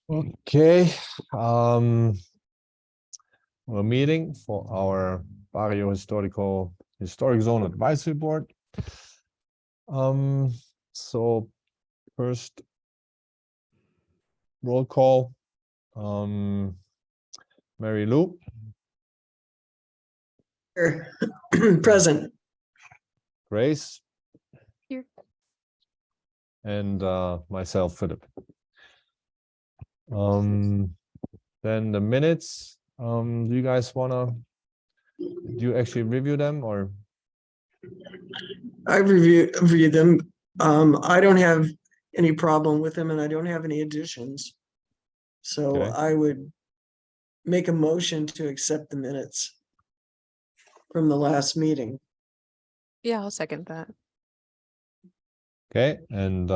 Okay, we're meeting for our Barrio Historico Historic Zone Advisory Board. So first roll call, Mary Lou, Present. Grace, Here. and myself, Philip. Then the minutes, do you guys do you actually review them or? I reviewed them. I don't have any problem with them and I don't have any additions. So Okay. I would make a motion to accept the minutes from the last meeting. Yeah, I'll second that. Okay, and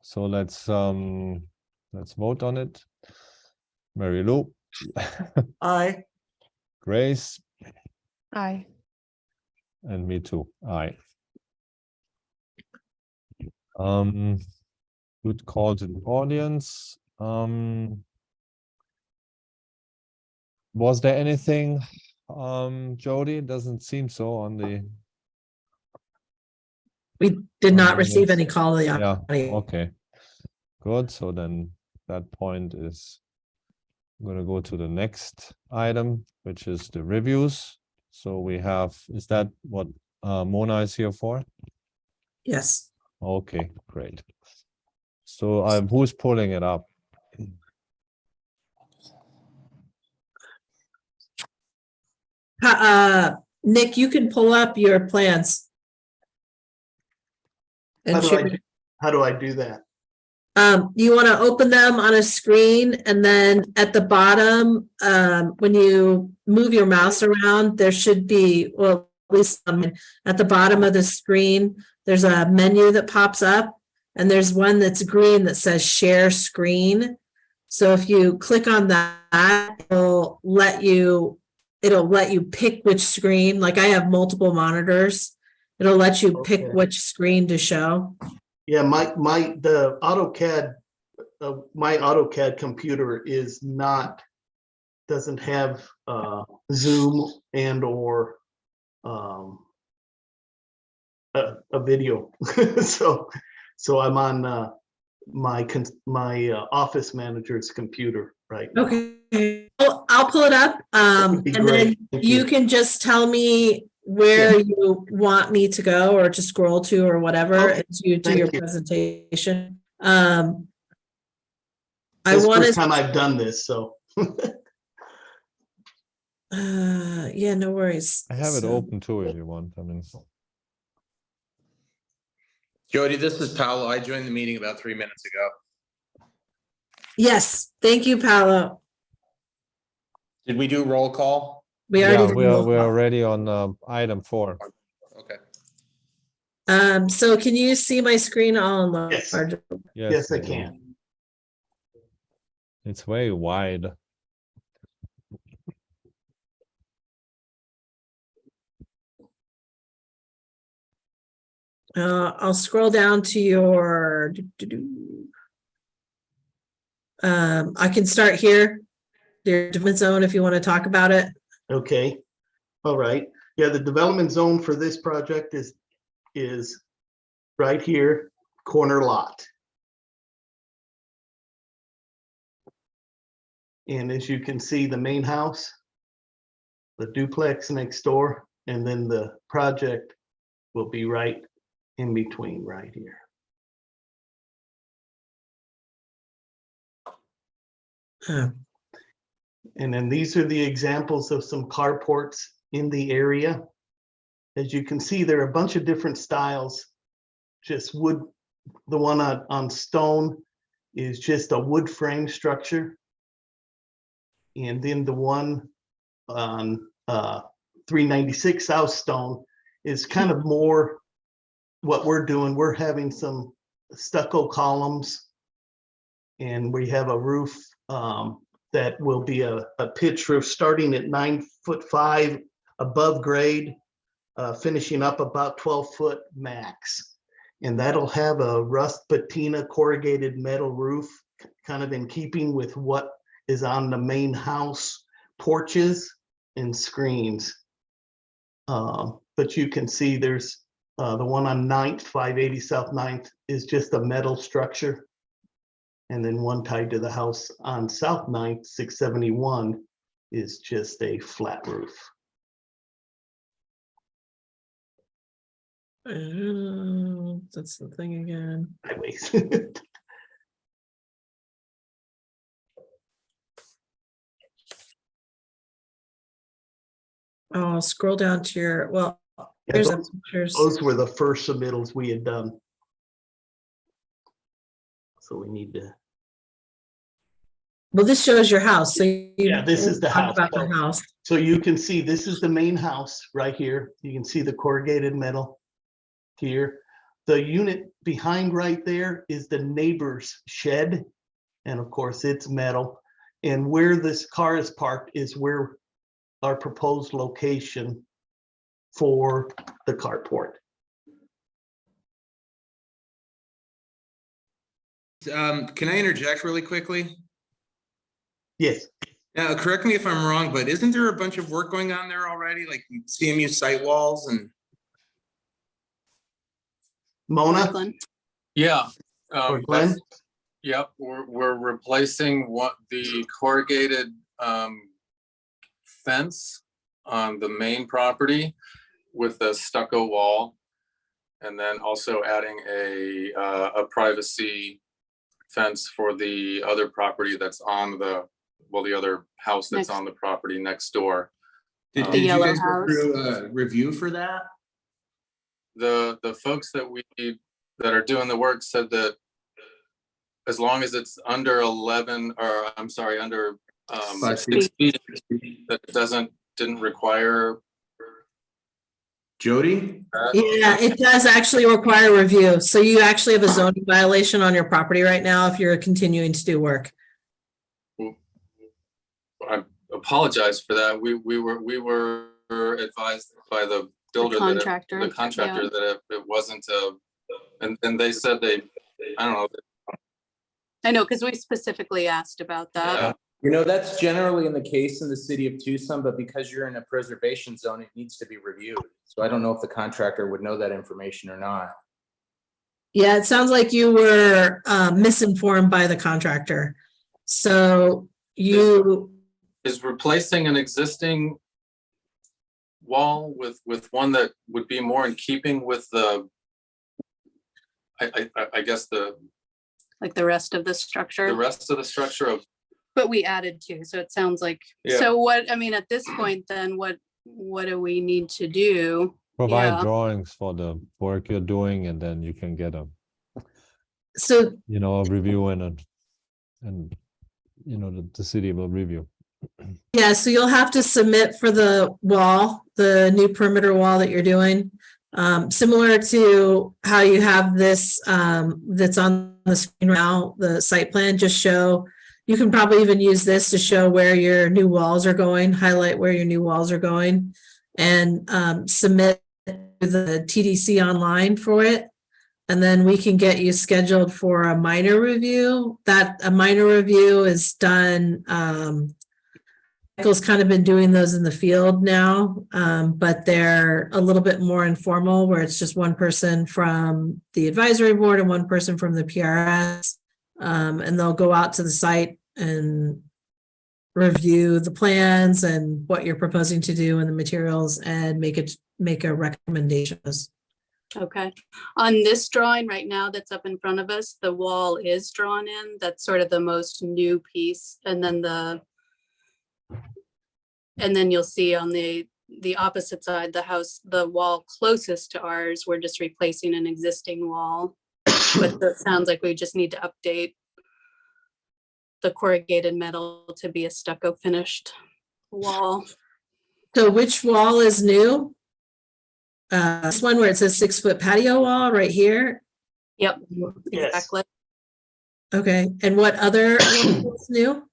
so let's vote on it. Mary Lou, Aye. Grace, Aye. and me too. Aye. Good call to the audience. Was there anything, Jody? It doesn't seem so on the. We did not minutes. receive any call. To the Yeah, audio. okay. Good, so then that point is gonna go to the next item, which is the reviews. So we have, is that what Mona is here for? Yes. Okay, great. So who's pulling it up? Nick, you can pull up your plans. And How do I do that? you want to open them on a screen, and then at the bottom, when you move your mouse around, there should be, well, at least at the bottom of the screen, there's a menu that pops up, and there's one that's green that says share screen. So if you click on that, it'll let you pick which screen. Like I have multiple monitors. It'll let you pick Okay. which screen to show. Yeah, my AutoCAD computer doesn't have Zoom and or a video. so I'm on my office manager's computer right now. Okay, I'll pull it up. That'd be And great. then Thank you you. can just tell me where you want me to go or to scroll to or whatever Okay, as you do thank your you. presentation. I This want first to, time I've done this, so yeah, no worries. I have it So- open too if you want. I mean, Jody, this is Paolo. I joined the meeting about 3 minutes ago. Yes, thank you, Paolo. Did we do roll call? We yeah, already did roll we're call. already on item 4. Okay. So can you see my screen all in Yes. large? yes, I we do. can. It's very wide. I'll scroll down to your. I can start here. Your development zone, if you want to talk about it. Okay, all right. Yeah, the development zone for this project is right here, corner lot. And as you can see, the main house, the duplex next door, and then the project will be right in between right here. And then these are the examples of some carports in the area. As you can see, there are a bunch of different styles. Just wood, the one on stone is just a wood frame structure. And then the one on 396 South Stone is kind of more what we're doing. We're having some stucco columns, and we have a roof that will be a pitch roof starting at 9'5" above grade, finishing up about 12 foot max. And that'll have a rust patina corrugated metal roof, kind of in keeping with what is on the main house porches and screens. But you can see there's the one on 9th, 580 South 9th is just a metal structure. And then one tied to the house on South 9th, 671 is just a flat roof. That's the thing again. Highways. Oh, scroll down to your, well, Yeah, there's the those, pictures. those were the first submittals we had done. So we need to. Well, this shows your house, so you. Yeah, this is the talk house. About the house. So you can see, this is the main house right here. You can see the corrugated metal here. The unit behind right there is the neighbor's shed. And of course, it's metal. And where this car is parked is where our proposed location for the carport. Can I interject really quickly? Yes, Correct me if I'm wrong, but isn't there a bunch of work going on there already, like CMU site walls and? Mona Yeah. or Glenn? Yep, we're replacing the corrugated fence on the main property with a stucco wall. And then also adding a privacy fence for the other property that's on the other house that's on the property next door. Did The you yellow guys go house. through a review for that? The folks that are doing the work said that as long as it's under 11, or I'm sorry, under 5 6 feet, that didn't require. Jody? Yeah, it does actually require review. So you actually have a zoning violation on your property right now if you're continuing to do work. I apologize for that. We were advised by the builder, contractor, the contractor, yeah. that it wasn't and they said I don't know. I know, because we specifically asked about that. Yeah. You know, that's generally in the case in the city of Tucson, but because you're in a preservation zone, it needs to be reviewed. So I don't know if the contractor would know that information or not. Yeah, it sounds like you were misinformed by the contractor. So you, Is replacing an existing wall with one that would be more in keeping with I guess the Like the rest of the structure, rest of the structure of. but we added to, so it sounds like, Yeah. so what, I mean, at this point, then what do we need to do? Provide Yeah. drawings for the work you're doing, and then you can get a so a review and the city will review. yeah, so you'll have to submit for the wall, the new perimeter wall that you're doing. Similar to how you have this that's on the screen now, the site plan, just show, you can probably even use this to show where your new walls are going, highlight where your new walls are going, and submit the TDC online for it. And then we can get you scheduled for a minor review. That a minor review is done. Michael's kind of been doing those in the field now, but they're a little bit more informal, where it's just one person from the advisory board and one person from the PRS. And they'll go out to the site and review the plans and what you're proposing to do and the materials and make a recommendation. Okay, on this drawing right now that's up in front of us, the wall is drawn in, that's sort of the most new piece, and then you'll see on the opposite side, the house, the wall closest to ours, we're just replacing an existing wall. But it sounds like we just need to update the corrugated metal to be a stucco finished wall. So which wall is new? This one where it says 6-foot patio wall right here. Yep, Yes. exactly. Okay, and what other wall is new?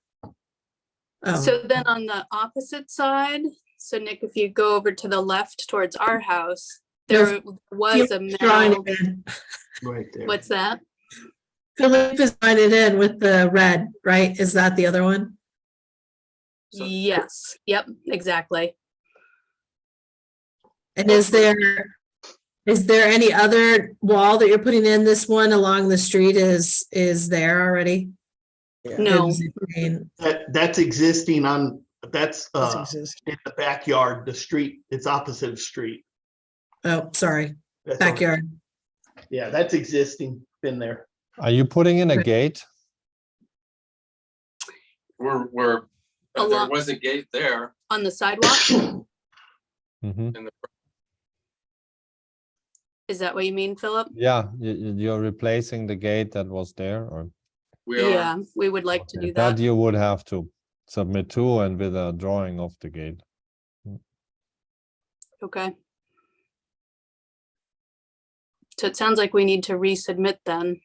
Oh, So then on the opposite side, so Nick, if you go over to the left towards our house, there was a drawing metal, again. Right there. what's that? Philippe is signing in with the red, right? Is that the other one? So- Yes, yep, exactly. And is there any other wall that you're putting in? This one along the street is there already? No, Existing. That's existing on, that's Does exist. in the backyard, the street, it's opposite of street. Oh, sorry, That's okay. backyard. Yeah, that's existing, been there. Are you putting in a Right. gate? There Along- was a gate there on the sidewalk, Mhm. in the, is that what you mean, Philip? Yeah, you're replacing the gate that was there, or? we are, Yeah, we would like to Okay, do that that. you would have to submit to and with a drawing of the gate. Okay. So it sounds like we need to resubmit then.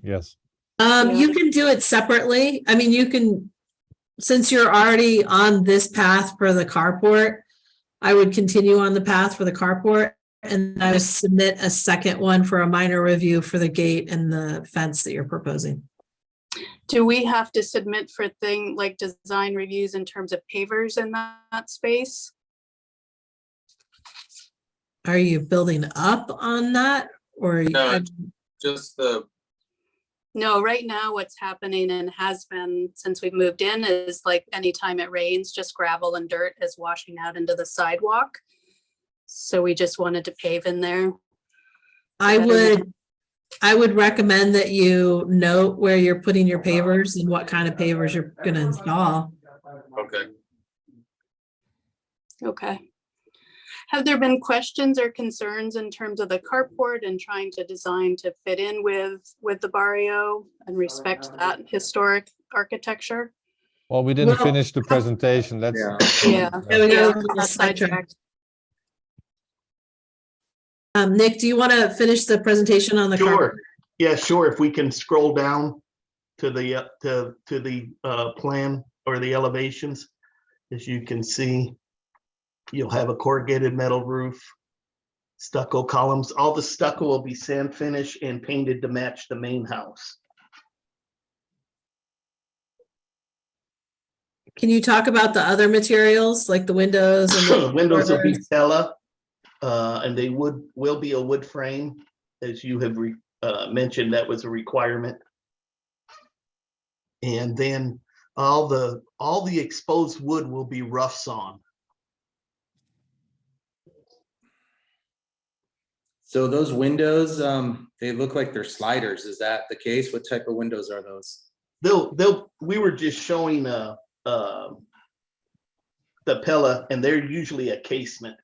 Yes. Yeah. You can do it separately. I mean, you can, since you're already on this path for the carport, I would continue on the path for the carport and I would submit a second one for a minor review for the gate and the fence that you're proposing. Do we have to submit for thing like design reviews in terms of pavers in that space? Are you building up on that or? No. just the, No, right now what's happening and has been since we've moved in is like anytime it rains, just gravel and dirt is washing out into the sidewalk. So we just wanted to pave in there. I would recommend that you note where you're putting your pavers and what kind of pavers you're gonna install. okay. Okay. Have there been questions or concerns in terms of the carport and trying to design to fit in with the barrio and respect that historic architecture? Well, we didn't Well, finish the presentation. Let's. Yeah. Yeah. Yeah, we got a Yeah, little that's sidetracked. sidetracked. Nick, do you want to finish the presentation on the Sure. carport? Yeah, sure. If we can scroll down to the, to the plan or the elevations, as you can see, you'll have a corrugated metal roof, stucco columns. All the stucco will be sand finish and painted to match the main house. Can you talk about the other materials like the windows and The the windows will be doors? Stella, and they will be a wood frame, as you have mentioned, that was a requirement. And then all the exposed wood will be rough sawn. So those windows, they look like they're sliders. Is that the case? What type of windows are those? We were just showing the Pella, and they're usually a casement.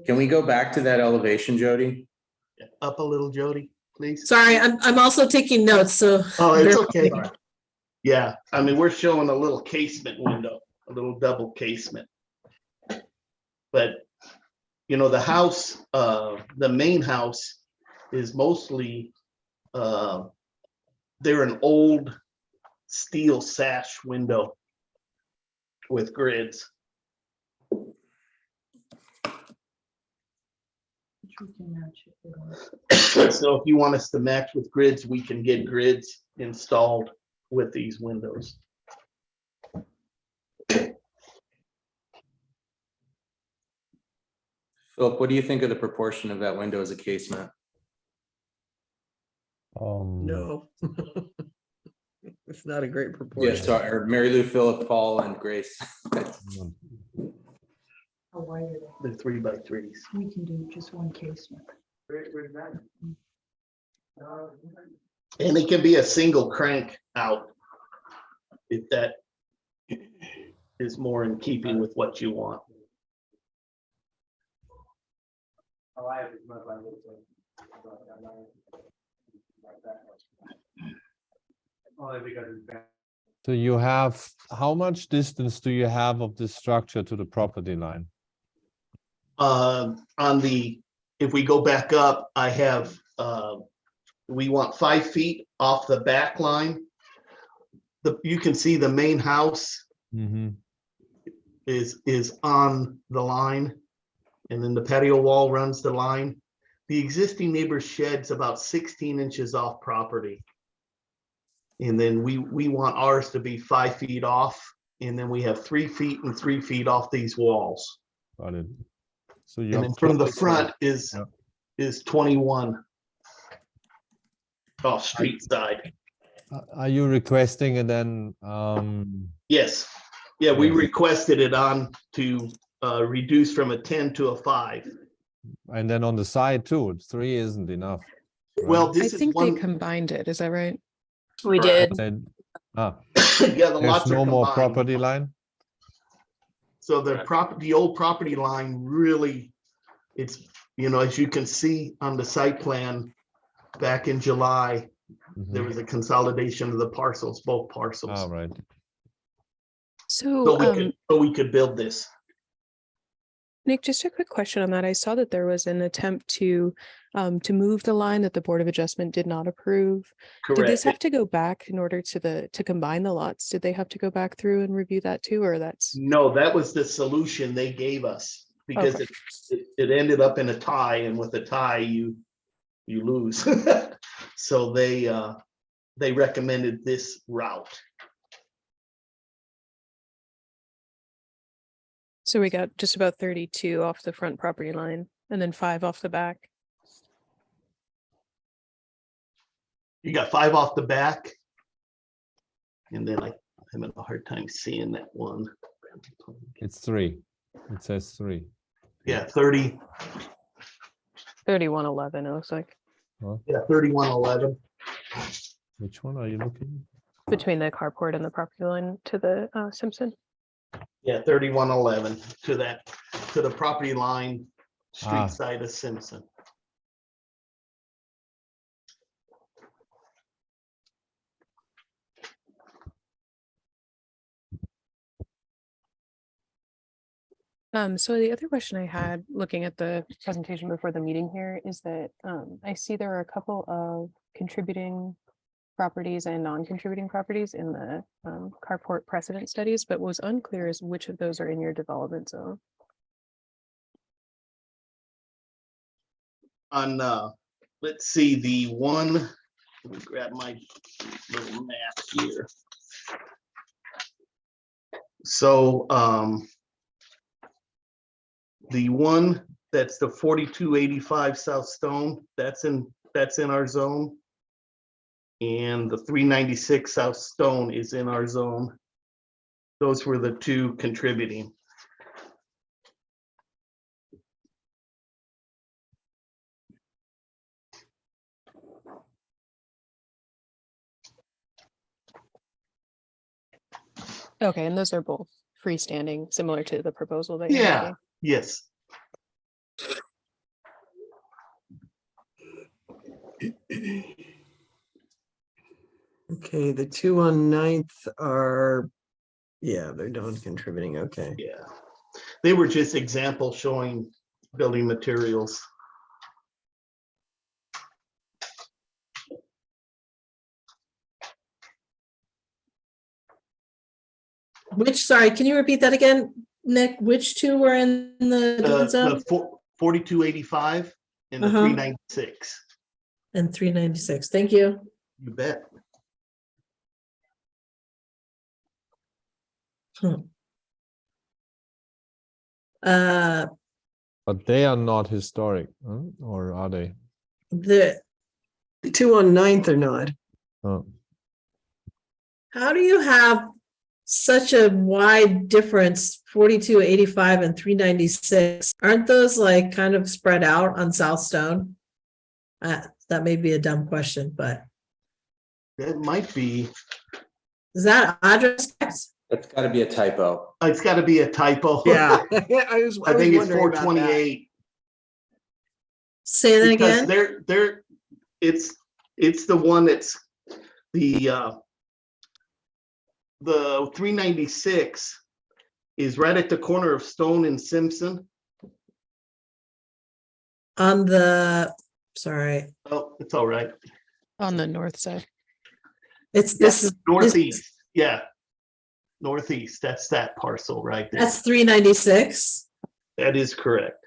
Can we go back to that elevation, Jody? Up a little, Jody, please. Sorry, I'm also taking notes, so. Oh, it's bear- okay. Yeah, I mean, we're showing a little casement window, a little double casement. But, you know, the house, the main house is mostly, they're an old steel sash window with grids. So if you want us to match with grids, we can get grids installed with these windows. Philip, what do you think of the proportion of that window as a casement? No. It's not a great Yeah, proportion. so, or Mary Lou, Philip, Paul, and Grace. How wide are they? They're 3x3s. We can do just one casement. And it can be a single crank out if that is more in keeping with what you want. Do you have, how much distance do you have of this structure to the property line? On the, if we go back up, I have, we want 5 feet off the back line. You can see the main house Mhm. is on the line. And then the patio wall runs the line. the existing neighbor's shed's about 16 inches off property. And then we want ours to be 5 feet off, and then we have 3 feet and 3 feet off these walls. Got it. So And you're then from the closer. front is, Yeah. is 21 off street side. Are you requesting it then? Yes, yeah, we Yes. requested it on to reduce from a 10 to a 5. And then on the side too, 3 isn't enough. right? Well, I this is think they one, combined it. Is that right? We Correct. did. Then- ah, yeah, the there's lots are no more combined. property line? So the old property line really, it's, you know, as you can see on the site plan, back in July, there Mhm. was a consolidation of the parcels, both parcels. Ah, right. So, So we could build this. Nick, just a quick question on that. I saw that there was an attempt to move the line that the Board of Adjustment did not approve. Did this have Correct. to go back in order to combine the lots? Did they have to go back through and review that too, or that's? No, that was the solution they gave us because Okay. it ended up in a tie, and with a tie, you lose. So they recommended this route. So we got just about 32 off the front property line and then 5 off the back. You got 5 off the back. And then I'm having a hard time seeing that one. It's 3. It says 3. Yeah, 30, 3111, it looks like, yeah, 3111. Which one are you looking? between the carport and the property line to the Simpson. Yeah, 3111 to the property line, Ah. street side of Simpson. So the other question I had, looking at the presentation before the meeting here, is that I see there are a couple of contributing properties and non-contributing properties in the carport precedent studies, but was unclear as which of those are in your development zone. On, let's see, the one, let me grab my little map here. So, the one that's the 4285 South Stone, that's in our zone. And the 396 South Stone is in our zone. Those were the 2 contributing. Okay, and those are both freestanding, similar to the proposal that you're Yeah, making. yes. Okay, the 2 on 9th are, yeah, they're non-contributing, okay. Yeah, they were just examples showing building materials. Sorry, can you repeat that again, Nick? Which 2 were in the different zone? The 4285 and the Uh-huh. 396. And 396, thank you. You bet. Uh, But they are not historic, huh? Or are they? the, The 2 on 9th are not. Oh, how do you have such a wide difference, 4285 and 396? Aren't those like kind of spread out on South Stone? That may be a dumb question, but That might be, is that address correct? It's gotta be a typo. it's got to be a typo. Yeah. I think it's 428. Say that Because again? it's the one that's the 396 is right at the corner of Stone and Simpson. On the, sorry, Oh, it's all right. On the north side. it's Yes, this is northeast, yeah. Northeast, that's that parcel right there. that's 396. That is correct.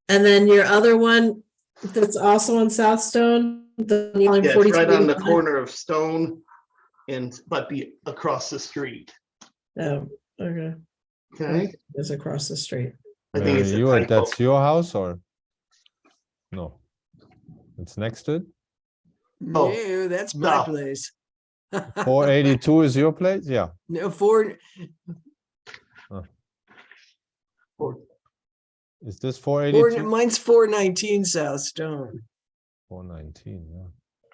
And then your other one That's also on South Stone. The Yeah, it's right on the 42. corner of Stone but across the street. Oh, okay. Okay, It's across the street. I think it's a typo. That's your house or? No. It's next to it? Oh, No, that's my no. place. 482 is your place? Yeah. No, Is this 482? mine's 419 South Stone. 419, yeah.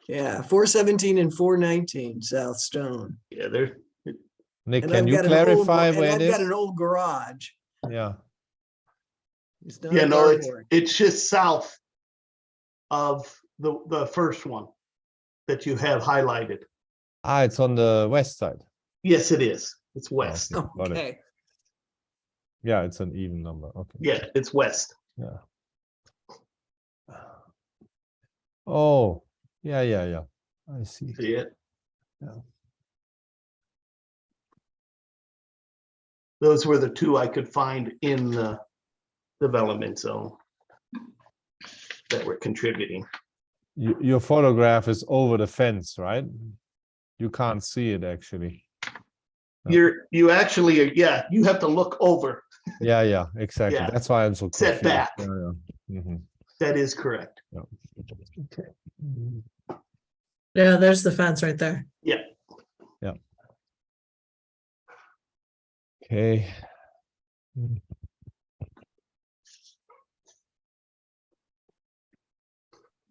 Yeah, 417 and 419 South Stone. Yeah, there. Nick, And can you clarify and where I've it got is? an old garage. Yeah. It's not Yeah, a no, carport. it's just south of the first one that you have highlighted. Ah, it's on the west side. Yes, it is. It's west. Okay, got it. Okay. Yeah, it's an even number. Okay. Yeah, it's west. Yeah. Oh, yeah. I see. See it? Yeah. Those were the two I could find in the development zone that were contributing. Your photograph is over the fence, right? You can't see it actually. You actually, yeah, you have to look over. Yeah, exactly. Yeah. That's why I'm so confused. Set back. Yeah. Mhm. That is correct. Yeah. Okay. Yeah, there's the fence right there. Okay.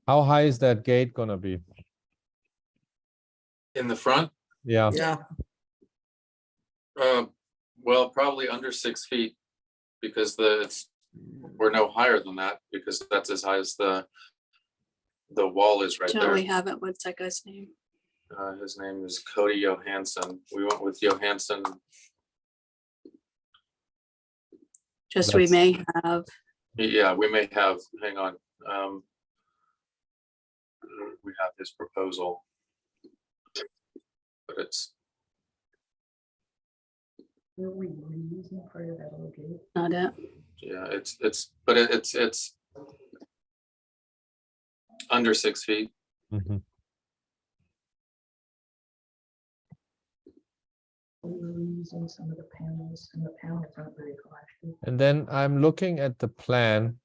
How high is that gate gonna be? In the front, Yeah, Yeah, well, probably under 6 feet because we're no higher than that because that's as high as the wall is right Don't there. we have it? What's that guy's name? His name is Cody Johansson. We went with Johansson. Just we That's- may have, Yeah, we may have, hang on. We have his proposal. But it's, Were we reusing part of that old gate? not it. yeah, it's under 6 feet. mhm. We were reusing some of the panels, and the panels aren't very flashy. And then I'm looking at the plan.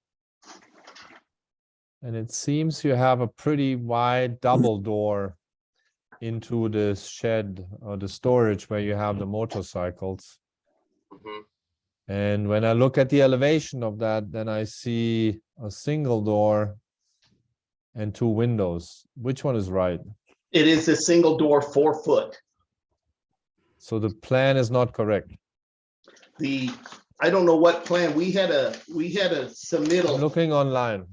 And it seems you have a pretty wide double door into the shed or the storage where you have the motorcycles. Mhm. And when I look at the elevation of that, then I see a single door and two windows. Which one is right? It is a single door, 4 foot. So the plan is not correct. I don't know what plan, we had a I'm submittal. looking online.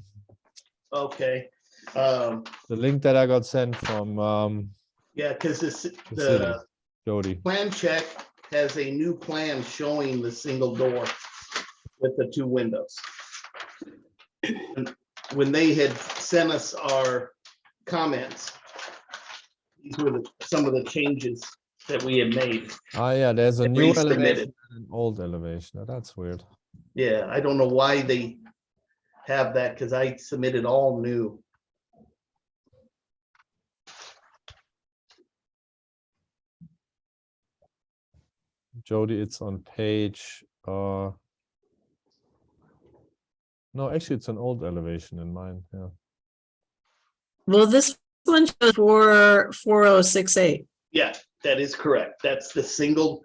Okay. The link that I got sent from Yeah, because the city, the Jody. plan check has a new plan showing the single door with the 2 windows. And when they had sent us our comments, these were some of the changes that we had made. Ah, yeah, there's a that new we elevation submitted. and an old elevation. Now, that's weird. Yeah, I don't know why they have that, because I submitted all new. Jody, it's on page no, actually it's an old elevation in mine. Yeah. Well, this one shows 4068. Yeah, that is correct. That's the single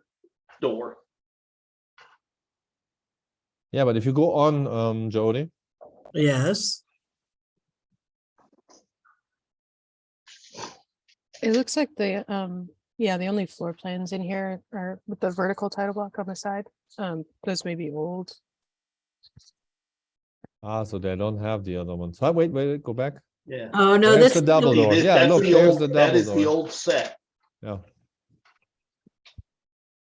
door. Yeah, but if you go on Jody, Yes. It looks like the only floor plans in here are with the vertical title block on the side. Those may be old. so they don't have the other ones. Oh, wait, go back. Yeah. Oh, no, There's this. the double See, door. this- Yeah, that's look, the there's old- the That double is the door. old set. Yeah.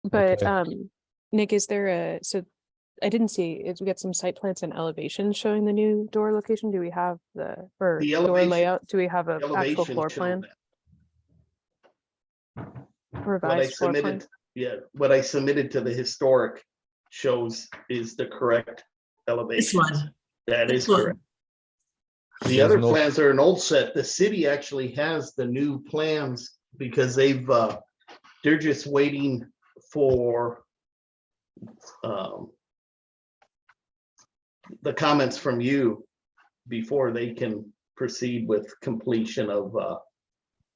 But Okay. Nick, is there so I didn't see we got some site plans and elevations showing the new door location. Do we have or The door elevation- layout? Do we have an actual Elevation floor show plan? that. What I Revised floor plan? submitted, yeah, what I submitted to the historic shows is the correct This elevation. one. That is This one. correct. The There's other no- plans are an old set. The city actually has the new plans because they're just waiting for the comments from you before they can proceed with completion of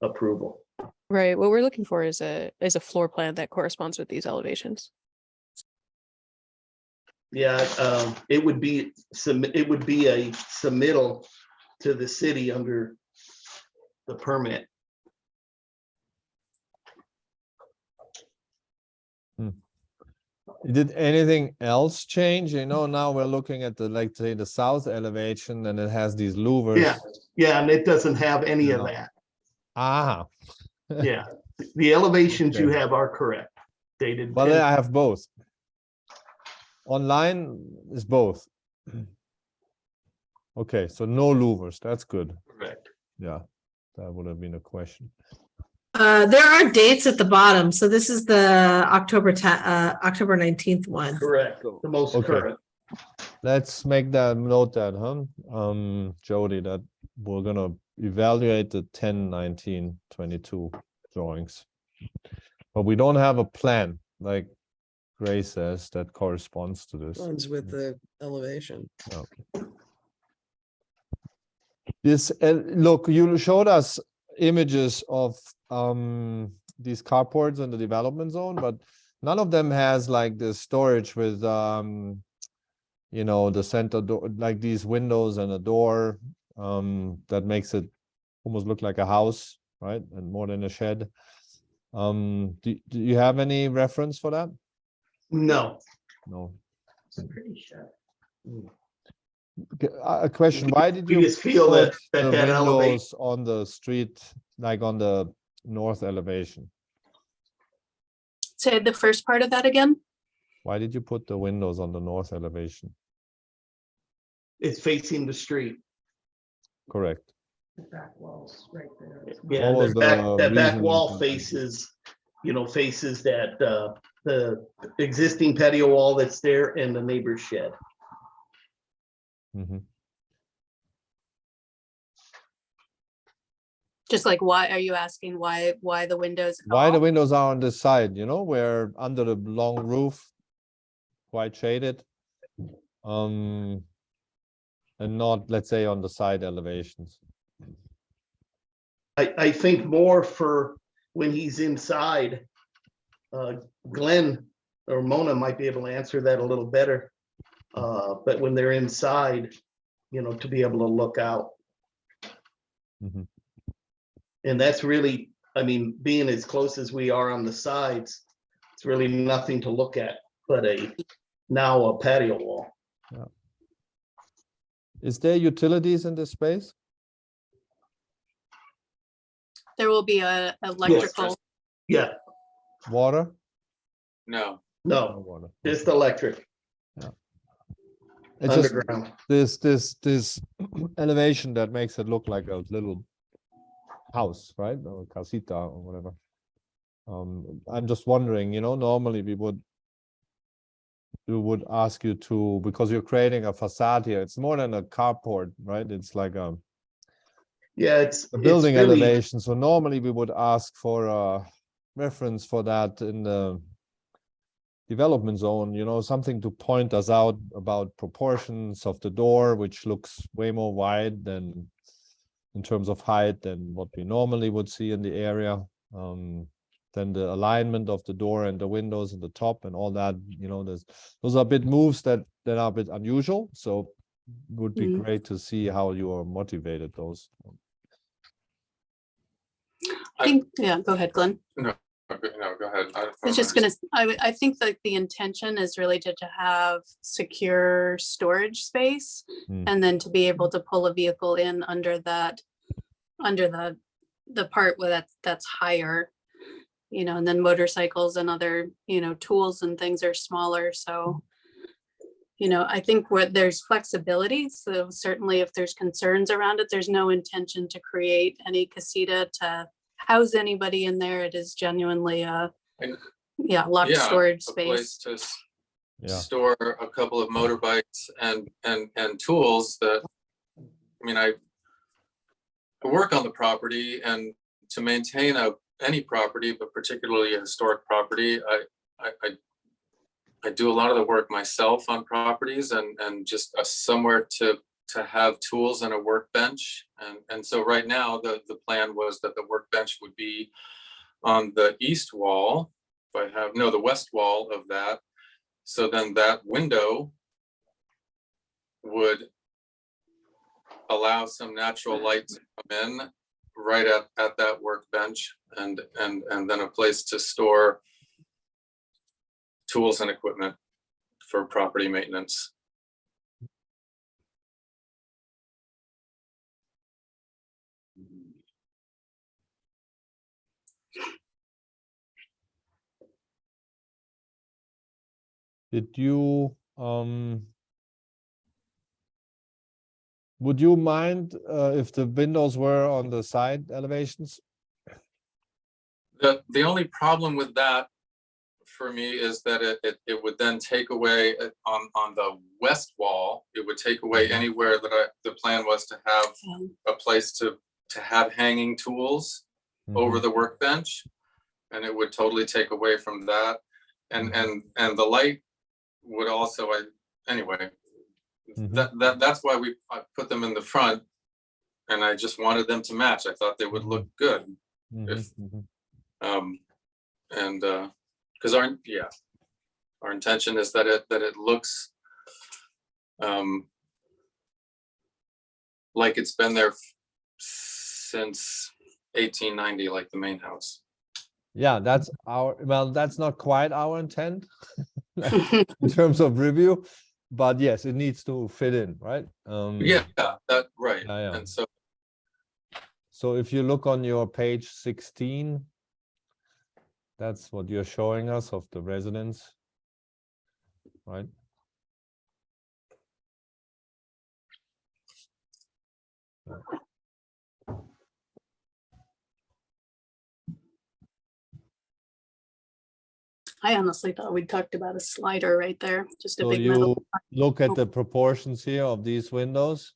approval. Right, what we're looking for is a floor plan that corresponds with these elevations. Yeah, it would be a submittal to the city under the permit. Did anything else change? Now we're looking at like say the south elevation and it has these louvers. Yeah, and it doesn't have any of No. that. Ah, Yeah, the elevations you Okay. have are correct. Dated. well, 10 I have both. Online is both. Okay, so no louvers. That's good. Correct. Yeah, that would have been a question. There are dates at the bottom. So this is the October 19th one. Correct. The most Okay. current. Let's make that note that, Jody, that we're gonna evaluate the 10/19/22 drawings. But we don't have a plan, like Gray says, that corresponds to this. Ones with the elevation. This, look, you showed us images of these carports in the development zone, but none of them has like the storage with the center door, like these windows and a door that makes it almost look like a house, right? And more than a shed. Do you have any reference for that? No. No. It's a pretty shed. A question, why did We you just feel that put the that elevation. windows on the street, like on the north elevation? Say the first part of that again. Why did you put the windows on the north elevation? It's facing the street. Correct. The back walls right there. Yeah, What was that the back reasoning wall for that? faces that the existing patio wall that's there and the neighbor's shed. Mhm. Just like, why are you asking why the windows? at Why the all? windows are on this side, where under the long roof, quite shaded. And not, let's say, on the side elevations. I think more for when he's inside. Glenn or Mona might be able to answer that a little better. But when they're inside, to be able to look out. Mhm. And that's really, being as close as we are on the sides, it's really nothing to look at, but now a patio wall. Is there utilities in this space? There will be a electrical. Yeah, Water? No, No no, water. just Okay. electric, It's just underground. this elevation that makes it look like a little house, right? Or casita or whatever. I'm just wondering, normally we would ask you to, because you're creating a facade here. It's more than a carport, right? It's like a It's building really, elevation. So normally we would ask for a reference for that in the development zone, something to point us out about proportions of the door, which looks way more wide than in terms of height than what we normally would see in the area. Then the alignment of the door and the windows and the top and all that, those are a bit moves that are a bit unusual. So it would be Mhm. great to see how you are motivated those. I think, yeah, go ahead, Glenn. okay, no, go ahead. I was just gonna, I think that the intention is really to have secure storage space. Hmm. And then to be able to pull a vehicle in under the part where that's higher. And then motorcycles and other, tools and things are smaller, so. I think where there's flexibility, so certainly if there's concerns around it, there's no intention to create any casita to house anybody in there. It is genuinely locked storage A place space. to Yeah. store a couple of motorbikes and tools that, work on the property and to maintain any property, but particularly a historic property, I do a lot of the work myself on properties and just somewhere to have tools and a workbench. And so right now, the plan was that the workbench would be on the east wall, the west wall of that. So then that window would allow some natural light to come in right at that workbench and then a place to store tools and equipment for property maintenance. Did you would you mind if the windows were on the side elevations? The only problem with that for me is that it would then take away on the west wall, it would take away anywhere that the plan was to have a place to have hanging tools over the workbench, and it would totally take away from that. And the light would also, anyway, that's why I put them in the front, and I just wanted them to match. I thought they would look good if because our intention is that it looks like it's been there since 1890, like the main house. Yeah, that's that's not quite our intent in terms of review, but yes, it needs to fit in, right? Yeah, that right. Yeah. And so if you look on your page 16, that's what you're showing us of the residence, right? I honestly thought we talked about a slider right there, just a So big you metal. look at the proportions here of these windows.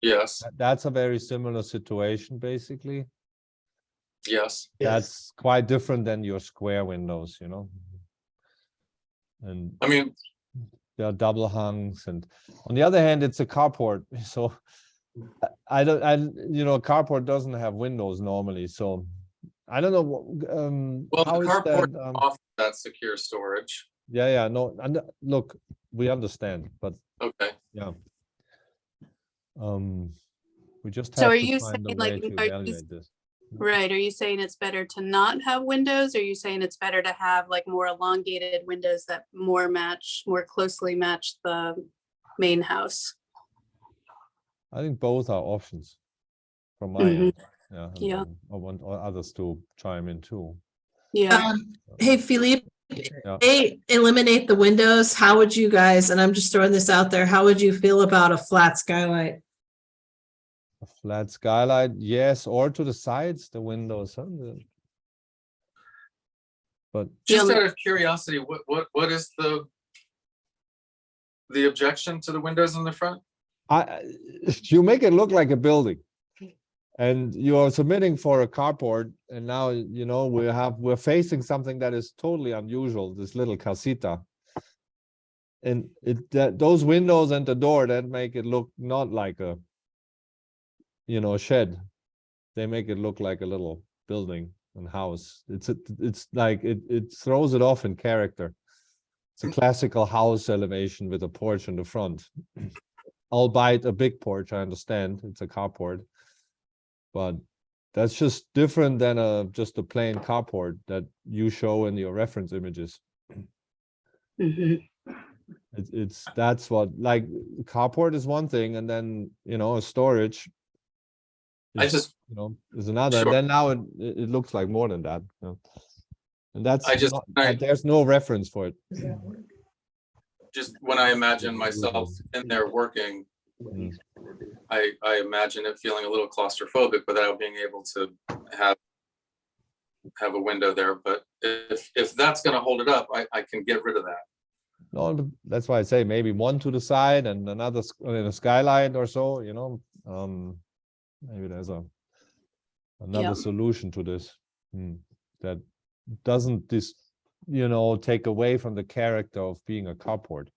yes, That's a very similar situation, basically. yes. That's quite different than your square windows, And I mean, there are double hungs, and on the other hand, it's a carport. So carport doesn't have windows normally. So I don't know what. well, How the is carport that? off that secure storage. Yeah, no. And look, we understand, but Okay. yeah. We just So have are to you find a saying, way like, to are you evaluate this. Right, are you saying it's better to not have windows? Or are you saying it's better to have like more elongated windows that more closely match the main house? I think both are options from my Mhm. end. Yeah. I want others to chime in too. Yeah, Hey, Philippe, Yeah. they eliminate the windows. How would you guys, and I'm just throwing this out there, how would you feel about a flat skylight? A flat skylight, yes, or to the sides, the windows. But Just Yeah. out of curiosity, what is the objection to the windows in the front? you make it look like a building, and you are submitting for a carport, and now we're facing something that is totally unusual. This little casita, and those windows and the door that make it look not like a shed. They make it look like a little building and house. It's like it throws it off in character. It's a classical house elevation with a porch in the front. Albeit a big porch, I understand. It's a carport. But that's just different than just a plain carport that you show in your reference images. Mhm. That's what, like, carport is one thing, and then a storage is another. Sure. And then now it looks like more than that. And that's there's no reference for it. Just when I imagine myself in there working, I imagine it feeling a little claustrophobic without being able to have a window there. But if that's going to hold it up, I can get rid of that. No, that's why I say maybe one to the side and another in a skylight or so. maybe there's another Yeah. solution to this that doesn't take away from the character of being a carport.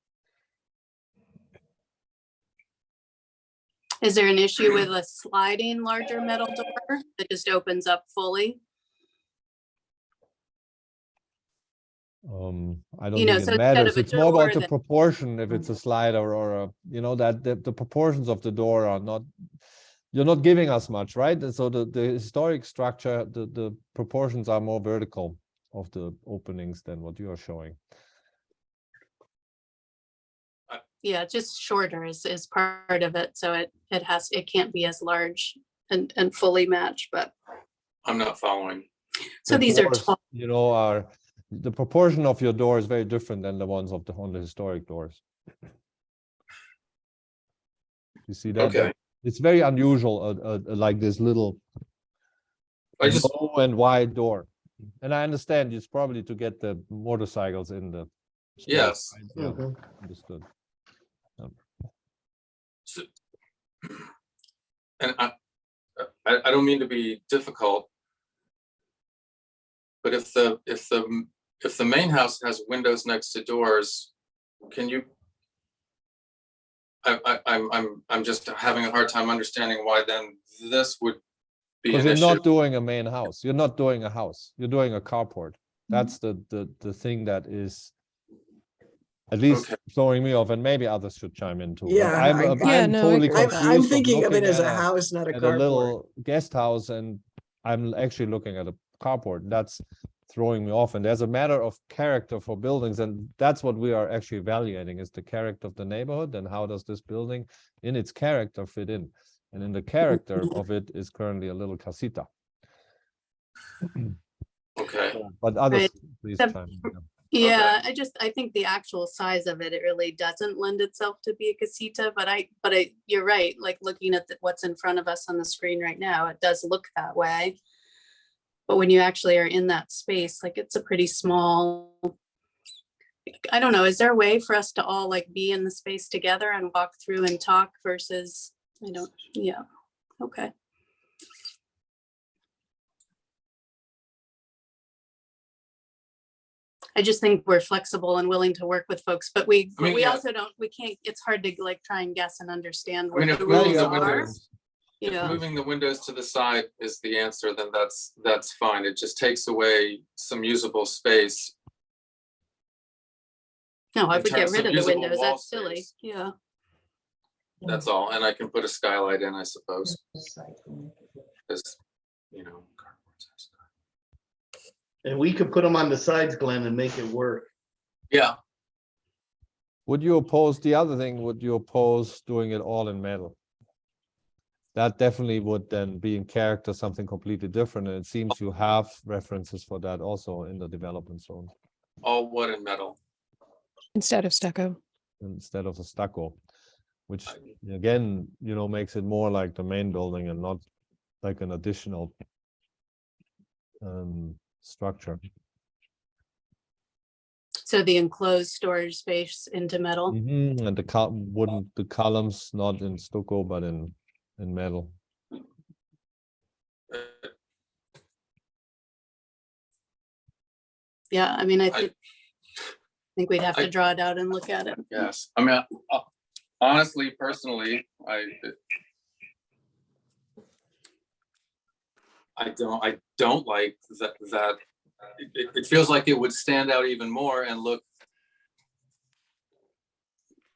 Is there an issue with a sliding larger metal door that just opens up fully? I don't You know, think so it instead matters. of a It's more about door the that- proportion, if it's a slider or that the proportions of the door are not, you're not giving us much, right? And so the historic structure, the proportions are more vertical of the openings than what you are showing. Yeah, just shorter is part of it. So it can't be as large and fully matched, but I'm not following. so The these are doors, tall. are the proportion of your door is very different than the ones on the historic doors. You see that? Okay. It's very unusual, like this little I just, low and wide door. And I understand it's probably to get the motorcycles in the space, yes. right? Yeah, Mhm. understood. So- And I don't mean to be difficult, but if the main house has windows next to doors, can you? I'm just having a hard time understanding why then this would be Because an you're issue. not doing a main house. You're not doing a house. You're doing a carport. That's the thing that is at least Okay. throwing me off, and maybe others should chime in too. But Yeah, I'm Yeah, no, I totally agree with that. confused. I'm thinking of it looking as at a house, not a at a carport. little guest house, and I'm actually looking at a carport. That's throwing me off. And there's a matter of character for buildings, and that's what we are actually evaluating: is the character of the neighborhood, and how does this building, in its character, fit in? And in the character of it is currently a little casita. Okay. But others, Right. please Except- chime in. Yeah, I think the actual size of it really doesn't lend itself to be a casita, but you're right, like looking at what's in front of us on the screen right now, it does look that way. But when you actually are in that space, like it's a pretty small, I don't know, is there a way for us to all like be in the space together and walk through and talk versus, yeah, okay. I just think we're flexible and willing to work with folks, but we I mean, we yeah. also we can't, it's hard to like try and guess and understand I what mean, if the moving rules the are. windows, if Yeah, moving the windows to the side is the answer, then that's fine. It just takes away some usable space. no, I in would get terms rid of of the usable windows, wall that's silly, space. yeah. That's all. And I can put a skylight in, I suppose, This site will make it work. because, you know. carports have sky- And we could put them on the sides, Glenn, and make it work. Yeah, Would you oppose the other thing? Would you oppose doing it all in metal? That definitely would then be in character something completely different. And it seems you have references for that also in the development zone all wood and metal. Instead of stucco. instead of the stucco, which again, makes it more like the main building and not like an additional structure. So the enclosed storage space into metal, And the columns not in stucco, but in metal. yeah, I mean, I I- think we'd have I- to draw it out and look at it. Yes, I mean, honestly, personally, I don't like that. It feels like it would stand out even more and look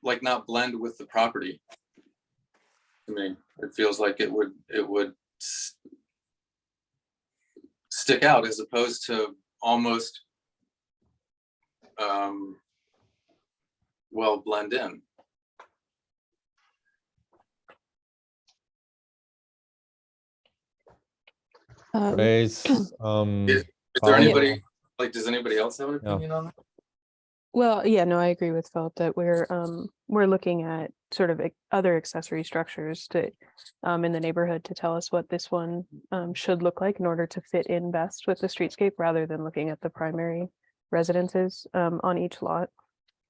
like not blend with the property. To me, it feels like it would stick out as opposed to almost well blend in. Raise, Is there Paolo? anybody, like, does anybody else have an Yeah. opinion on that? Well, yeah, no, I agree with Philip that we're looking at sort of other accessory structures to in the neighborhood to tell us what this one should look like in order to fit in best with the streetscape rather than looking at the primary residences on each lot.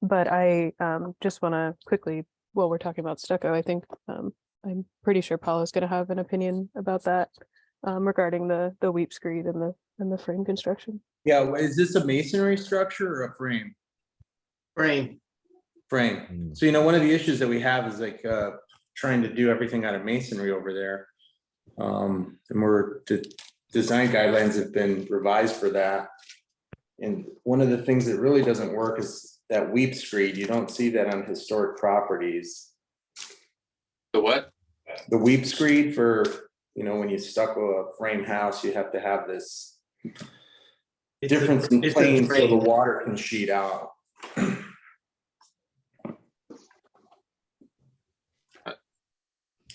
But I just want to quickly, while we're talking about stucco, I think I'm pretty sure Paula's gonna have an opinion about that, regarding the weep screed and the frame construction. Yeah, is this a masonry structure or a frame? Frame. Frame. So, one of the issues that we have is like, trying to do everything out of masonry over there. And the design guidelines have been revised for that. And one of the things that really doesn't work is that weep screed. You don't see that on historic properties. The what? The weep screed for, when you stucco a frame house, you have to have this difference in it's a plane so the frame. water can sheet out.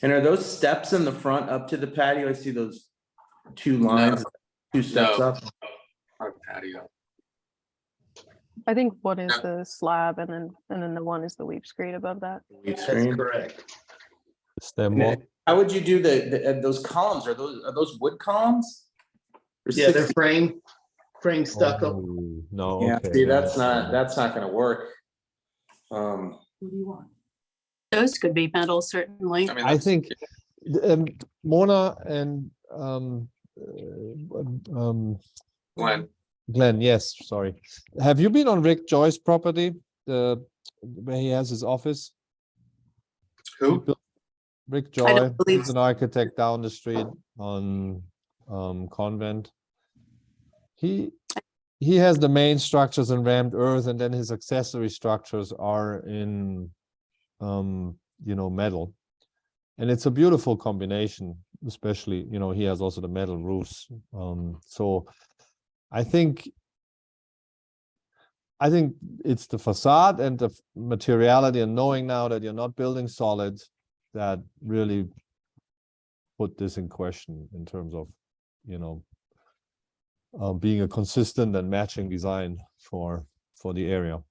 And are those steps in the front up to the patio? I see those two lines, two steps No. up. Our patio. I think one is the slab and then the one is the weep screed above that. Weep That's screen. correct. Is there more? How would you do those columns? Are those wood columns? Or Yeah, they're 60? frame stucco. Oh, no, Yeah, okay. see, yeah, that's not gonna work. What do you want? Those could be metal, certainly. I mean, I that's- think Mona and Glenn, yes, sorry. Have you been on Rick Joy's property, where he has his office? who? Rick I Joy, don't believe he's an architect down the street on Convent. He has the main structures in rammed earth, and then his accessory structures are in metal. And it's a beautiful combination, especially, he has also the metal roofs. So I think it's the facade and the materiality and knowing now that you're not building solid that really put this in question in terms of, being a consistent and matching design for the area.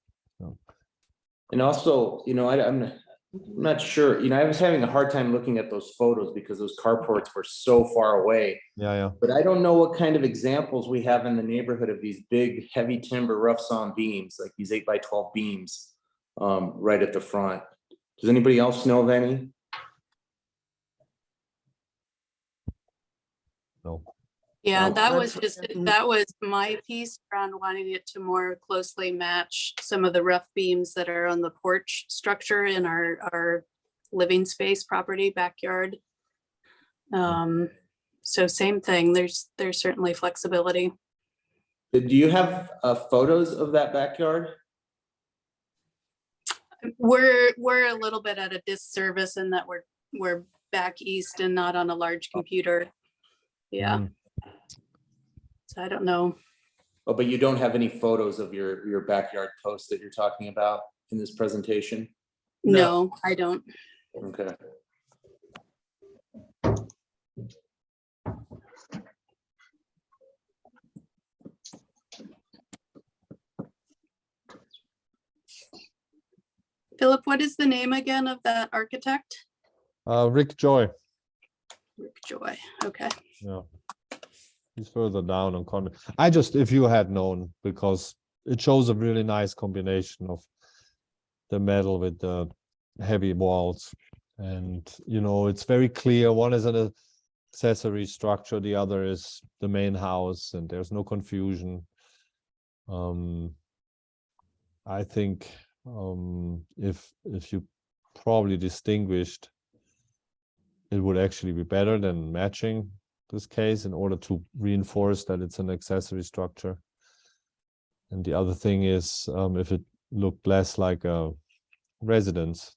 And also, I'm not sure, I was having a hard time looking at those photos because those carports were so far away. Yeah. But I don't know what kind of examples we have in the neighborhood of these big, heavy timber, rough sawn beams, like these 8x12 beams, right at the front. Does anybody else know of any? No. Yeah, No. that was my piece around wanting it to more closely match some of the rough beams that are on the porch structure in our living space property backyard. So same thing, there's certainly flexibility. Do you have photos of that backyard? We're a little bit at a disservice in that we're back east and not on a large computer. Yeah. So I don't know. Oh, but you don't have any photos of your backyard post that you're talking about in this presentation? No, I don't. Okay. Philip, what is the name again of that architect? Rick Joy. Rick Joy, okay. Yeah. He's further down on Convent. If you had known, because it shows a really nice combination of the metal with the heavy walls. And, it's very clear. One is an accessory structure, the other is the main house, and there's no confusion. I think if you probably distinguished, it would actually be better than matching this case in order to reinforce that it's an accessory structure. And the other thing is, if it looked less like a residence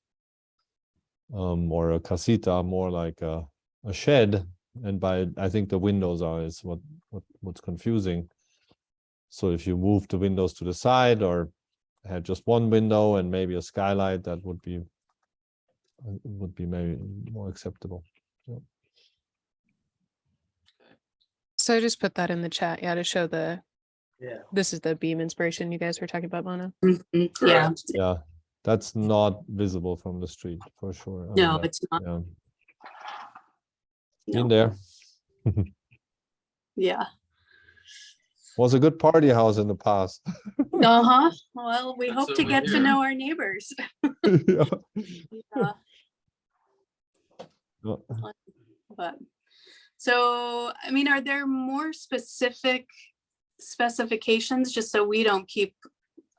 or a casita, more like a shed, and I think the windows is what's confusing. So if you move the windows to the side or had just one window and maybe a skylight, that would be maybe more acceptable. Yeah. So I just put that in the chat, to show Yeah. this is the beam inspiration you guys were talking about, Mona. Yeah, Correct. Yeah, that's not visible from the street for sure. I no, mean, it's not. yeah, No. in there. Yeah. Was a good party house in the past. Uh-huh. Well, we That's hope to over get to here. know our neighbors. Yeah. Yeah. No. But, so, I mean, are there more specific specifications, just so we don't keep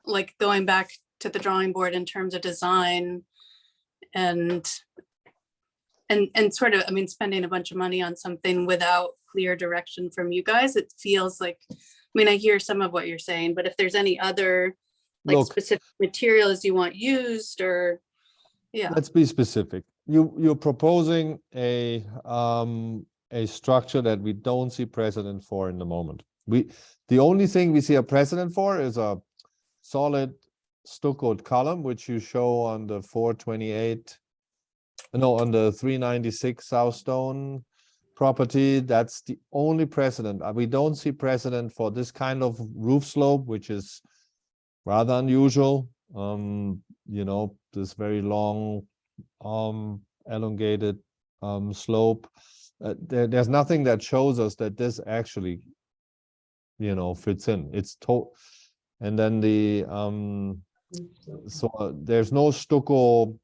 like going back to the drawing board in terms of design and sort of, I mean, spending a bunch of money on something without clear direction from you guys? It feels like, I mean, I hear some of what you're saying, but if there's any other like Look, specific materials you want used, or, yeah. let's be specific. You're proposing a structure that we don't see precedent for in the moment. The only thing we see a precedent for is a solid stuccoed column, which you show on the 428, no, on the 396 South Stone property. That's the only precedent. We don't see precedent for this kind of roof slope, which is rather unusual. You know, this very long, elongated slope. There's nothing that shows us that this actually, you know, fits in. It's and then the so there's no stucco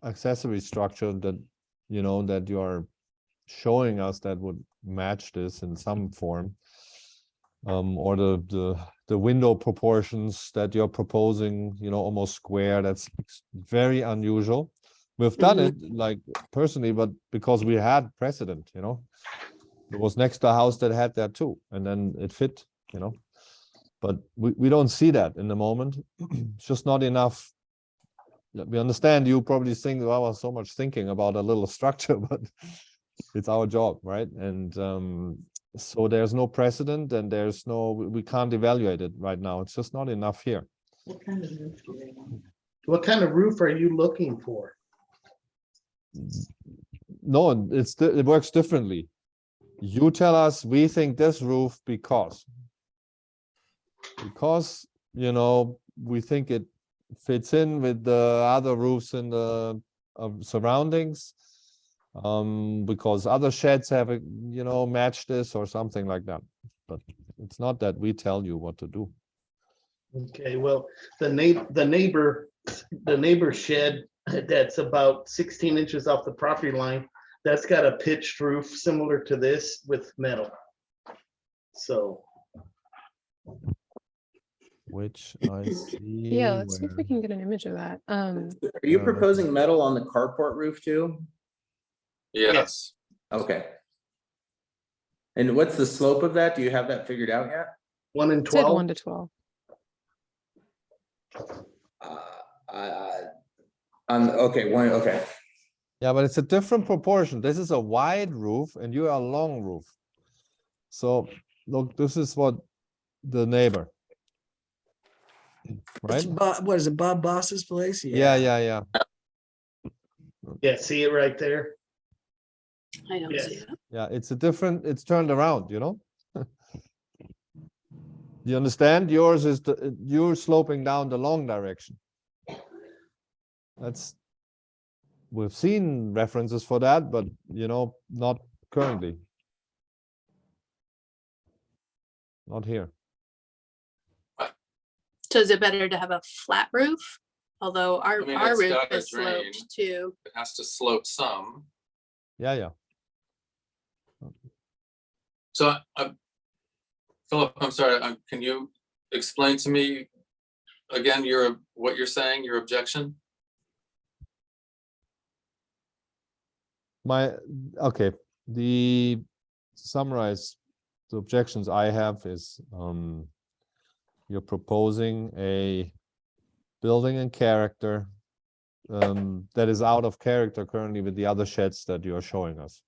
accessory structure that, you know, that you are showing us that would match this in some form, or the window proportions that you're proposing, you know, almost square. That's very unusual. We've done it, like, personally, but because we had precedent, you know. It was next to a house that had that too, and then it fit, you know. But we don't see that in the moment. It's just not enough. We understand you probably think, well, so much thinking about a little structure, but it's our job, right? And so there's no precedent, and there's no, we can't evaluate it right now. It's just not enough here. What kind of roof do they want? What kind of roof are you looking for? No, it works differently. You tell us, we think this roof because, you know, we think it fits in with the other roofs in the surroundings, because other sheds have, you know, matched this or something like that. But it's not that we tell you what to do. Okay, well, the neighbor shed that's about 16 inches off the property line, that's got a pitched roof similar to this with metal. So. Which I see. Yeah, let's see if we where- can get an image of that. Are you proposing metal on the carport roof too? Yes. Okay. And what's the slope of that? Do you have that figured out yet? 1 in It said 12. 1 to 12. Okay, okay. Yeah, but it's a different proportion. This is a wide roof and you are a long roof. So look, this is what the neighbor. It's Right? what is it, Bob Boss's place? Yeah. Yeah, see it right there? I don't see Yes. it. Yeah, it's turned around, you know? You understand? Yours is you're sloping down the long direction. We've seen references for that, but, you know, not currently. Not here. So is it better to have a flat roof? Although our I mean, our it's roof got a is sloped drain. too. It has to slope some. Yeah. So, Philip, I'm sorry, can you explain to me again what you're saying, your objection? Okay, to summarize the objections I have is, you're proposing a building in character that is out of character currently with the other sheds that you are showing us.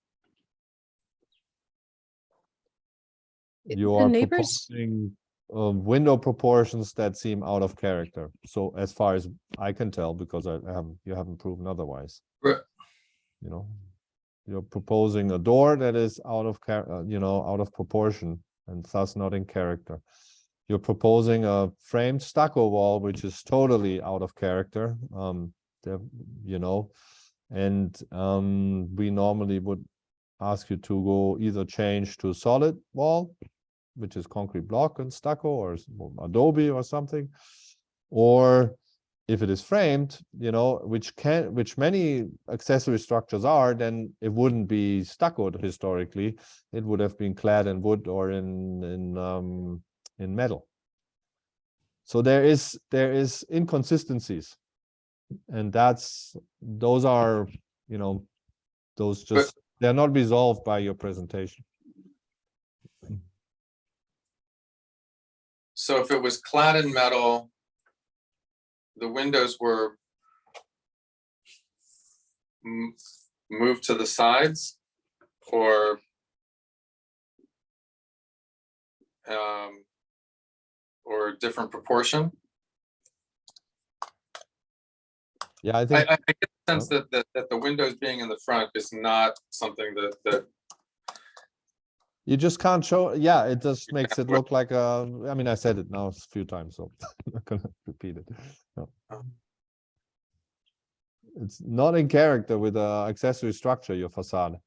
You The are neighbors, proposing window proportions that seem out of character. So as far as I can tell, because you haven't proven otherwise. Right. You know, you're proposing a door that is out of proportion and thus not in character. You're proposing a framed stucco wall, which is totally out of character. You know, and we normally would ask you to go either change to solid wall, which is concrete block and stucco or adobe or something, or if it is framed, you know, which many accessory structures are, then it wouldn't be stuccoed historically. It would have been clad in wood or in metal. So there is inconsistencies, and those are, you know, those just they're not resolved by your presentation. So if it was clad in metal, the windows were moved to the sides, or a different proportion. Yeah, I think I get the sense that the windows being in the front is not something that you just can't show. Yeah, it just makes it look like a. I mean, I said it now a few times, so I'm not gonna repeat it. No. It's not in character with the accessory structure, your facade.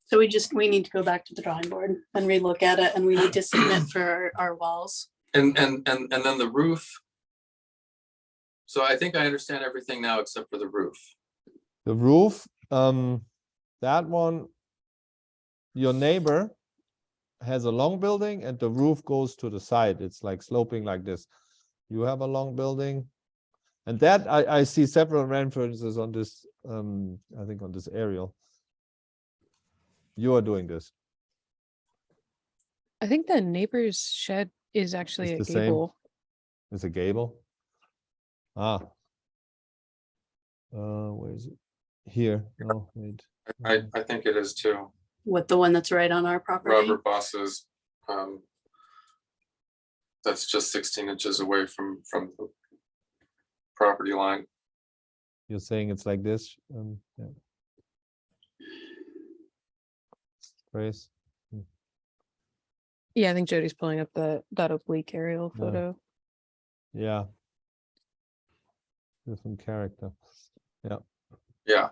So we need to go back to the drawing board and relook at it, and we need to submit for our walls. and then the roof. So I think I understand everything now except for the roof. The roof, that one, your neighbor has a long building and the roof goes to the side. It's like sloping like this. You have a long building. And that I see several references on this, I think on this aerial. You are doing this. I think the neighbor's shed is actually a It's the same. gable. It's a gable. Ah. Where is it? Here. No, wait. I think it is too. With the one that's right on our property. Robert Boss's, that's just 16 inches away from the property line. You're saying it's like this? Yeah. Grace. Yeah, I think Jody's pulling up that oblique aerial Yeah. photo. Yeah. Different character. Yeah. Yeah.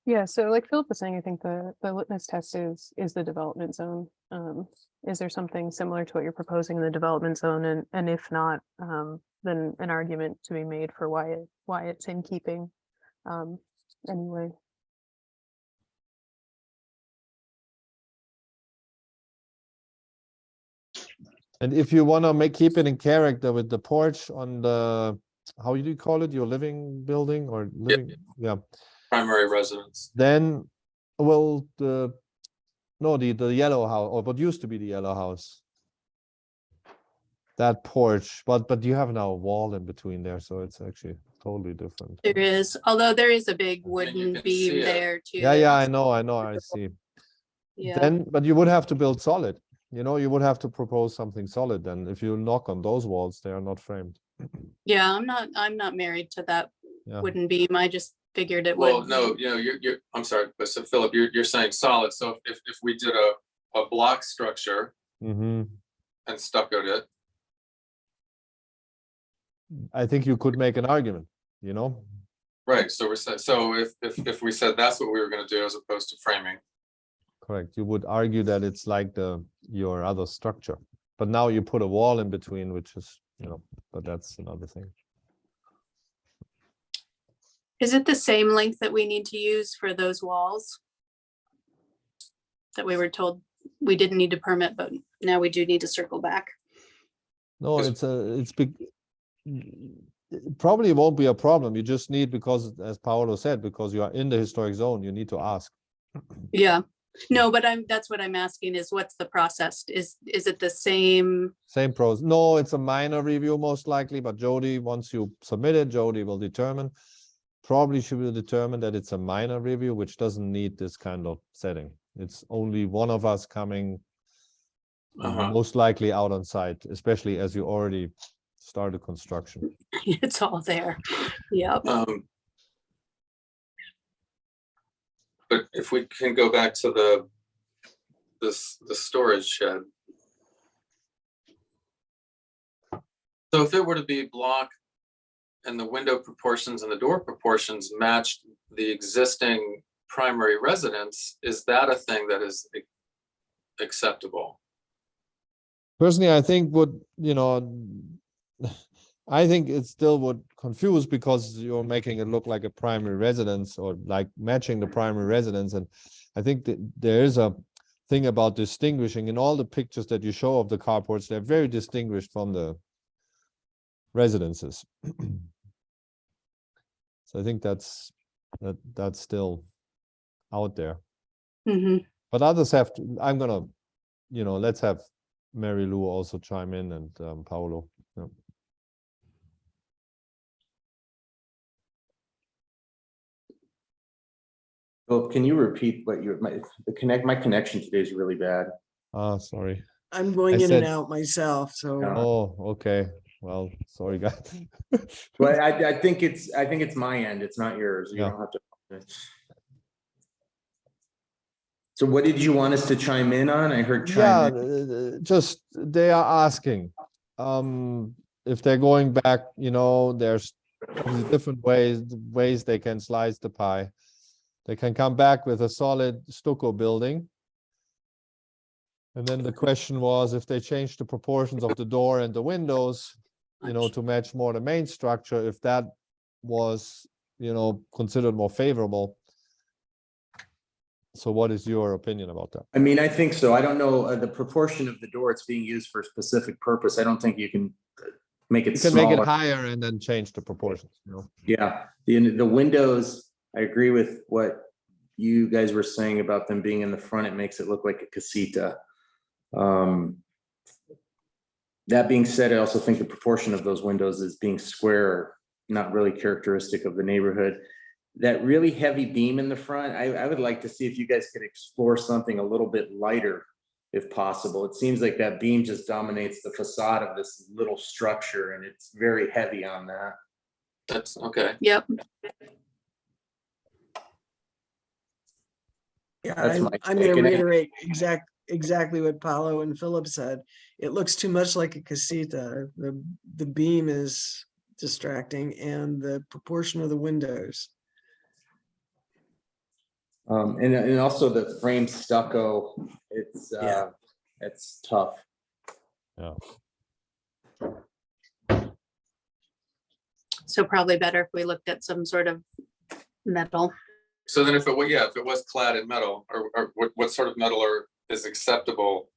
Yeah, so like Philip was saying, I think the litmus test is the development zone. Is there something similar to what you're proposing in the development zone? And if not, then an argument to be made for why it's in keeping anyway. And if you want to keep it in character with the porch on the, how do you call it, your living building or living? Yeah. Primary residence. Then, well, the yellow house, or what used to be the yellow house. That porch, but you have now a wall in between there, so it's actually totally different. There is, although there is a big you wooden can beam see it. there too. Yeah, I know, I see. Yeah, Then, but you would have to build solid. You know, you would have to propose something solid. Then, if you knock on those walls, they are not framed. yeah, I'm not married to that Yeah. wooden beam. I just figured it Well, would. no, you're, I'm sorry, but so Philip, you're saying solid. So if we did a block structure Mm-hmm. and stuccoed it, I think you could make an argument. You know. right? So if we said that's what we were going to do as opposed to framing. Correct. You would argue that it's like your other structure, but now you put a wall in between, which is, you know, but that's another thing. Is it the same length that we need to use for those walls? That we were told we didn't need to permit, but now we do need to circle back. No, Yes. it's big. It probably won't be a problem. You just need, because as Paolo said, because you are in the historic zone, you need to ask. Yeah, no, but that's what I'm asking is what's the process? Is it the same? Same pros. No, it's a minor review most likely, but Jody, once you submit it, Jody will determine. Probably she will determine that it's a minor review, which doesn't need this kind of setting. It's only one of us coming most likely out on site, especially as you already started construction. It's all there. Yeah. But if we can go back to the storage shed. So if it were to be block and the window proportions and the door proportions matched the existing primary residence, is that a thing that is acceptable? Personally, I think I think it still would confuse because you're making it look like a primary residence or like matching the primary residence. And I think that there is a thing about distinguishing in all the pictures that you show of the carports, they're very distinguished from the residences. So I think that's still out there. Mhm. But others have to, I'm gonna, let's have Mary Lou also chime in and Paolo. Yeah. Well, can you repeat what my connection today is really bad. Ah, sorry. I'm going I in and said- out myself, so. Oh, okay. Well, sorry, guys. Well, I think it's my end. It's not yours. You Yeah. don't have to. So what did you want us to chime in on? I heard Yeah, chime in. just they are asking if they're going back, there's obviously different ways they can slice the pie. They can come back with a solid stucco building. And then the question was if they change the proportions of the door and the windows, to match more the main structure, if that was, considered more favorable. So what is your opinion about that? I mean, I think so. I don't know the proportion of the door it's being used for a specific purpose. I don't think you can make it You can make smaller. it higher and then change the proportions, Yeah, the windows, I agree with what you guys were saying about them being in the front. It makes it look like a casita. That being said, I also think the proportion of those windows as being square, not really characteristic of the neighborhood. That really heavy beam in the front, I would like to see if you guys could explore something a little bit lighter if possible. It seems like that beam just dominates the facade of this little structure and it's very heavy on that. That's okay. Yep. Yeah, That's my I'm gonna take, and I- reiterate exactly what Paolo and Philip said. It looks too much like a casita. The beam is distracting and the proportion of the windows. And also the frame stucco, Yeah. it's tough. Yeah. So probably better if we looked at some sort of metal. So then if it was clad in metal, or what sort of metal is acceptable?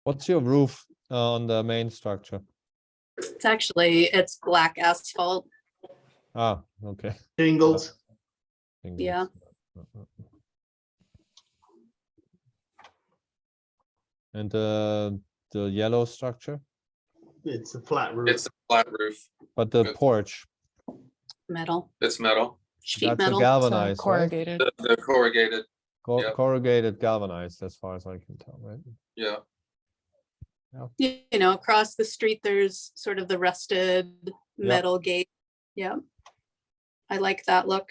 What's your roof on the main structure? It's black asphalt. Ah, okay. Shingles. Yeah. And the yellow structure, It's a flat roof. It's a flat roof. but the Good. porch, Metal, It's metal. sheet that's a metal. So galvanized, right? corrugated. The corrugated, yeah. Corrugated galvanized, as far as I can tell, right? yeah. You know, across the street, there's sort of the rusted metal gate. Yeah. I like that look.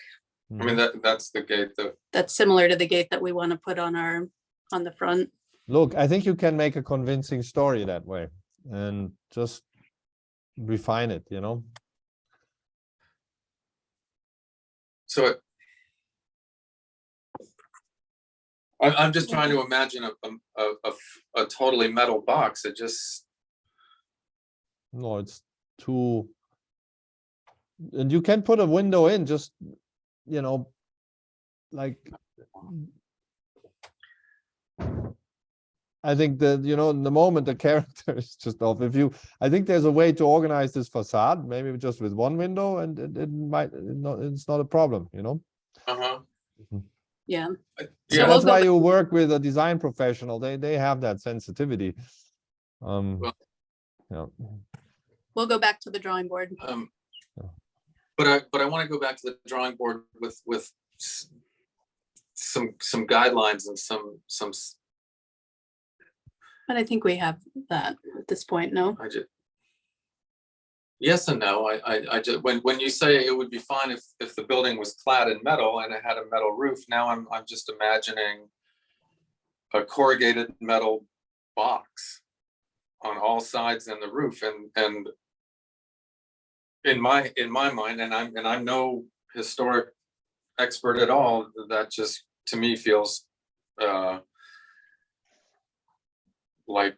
I mean, that's the gate that, That's similar to the gate that we want to put on the front. Look, I think you can make a convincing story that way and just refine it, so I'm just trying to imagine a totally metal box. It just, No, it's too. And you can put a window in, just, like. I think that, in the moment the character is just off. I think there's a way to organize this facade, maybe just with one window, and it's not a problem, uh-huh. Yeah. So Yeah, that's we'll why go you work with a design professional. They have that sensitivity. Yeah. We'll go back to the drawing board. but I want to go back to the drawing board with some guidelines and some, But I think we have that at this point, no? yes and no. I just, when you say it would be fine if the building was clad in metal and it had a metal roof, now I'm just imagining a corrugated metal box on all sides and the roof, and in my mind, and I'm no historic expert at all, that just to me feels like,